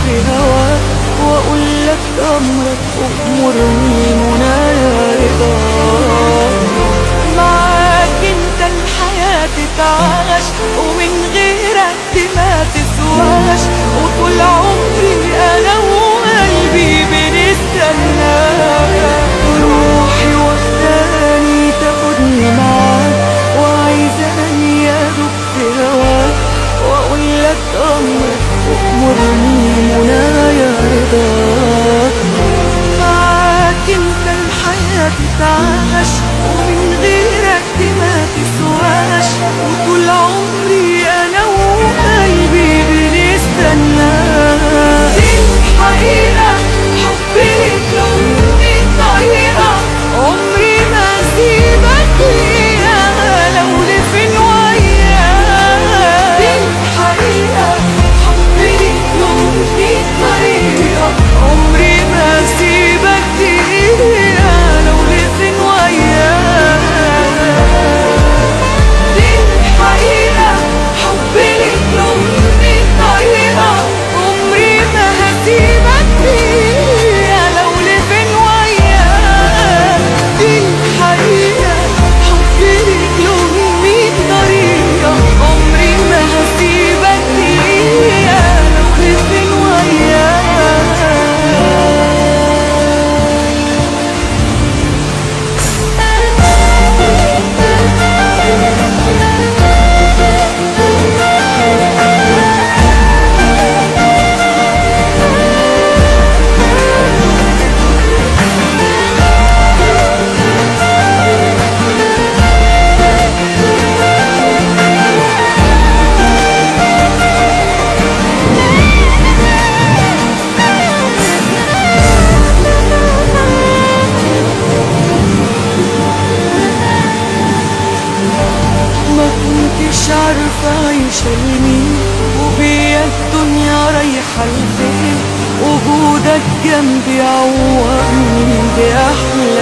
في هواك واقول لك امرك وامرني منايا رضاك. معاك انت الحياة تتعاش ومن غيرك دي ما تسواش، وطول عمري انا وقلبي بنستناك. روحي واخداني تاخدني معاك وعايزاني ادوب في هواك واقول لك امرك وامرني منايا رضاك. معاك انت الحياة تتعاش ومن غيرك دي ما تسواش، وطول عمري انا وقلبي بنستناك. دي الحقيقة حبي ليك لو مني طريقة عمري ما اسيبك فيها لو لفين وياك. دي الحقيقة حبي ليك لو مني طريقة عمري ما اسيبك فيها لو لفين وياك. دي الحقيقة حبي ليك لو مني طريقة عمري ما هسيبك فيها لو لفين وياك. دي الحقيقة حبي ليك لو مني طريقة عمري ما هسيبك فيها لو لفين وياك. ما كنتش عارفة عايشة لمين وبيا الدنيا رايحة لفين، وجودك جنبي عوضني بأحلى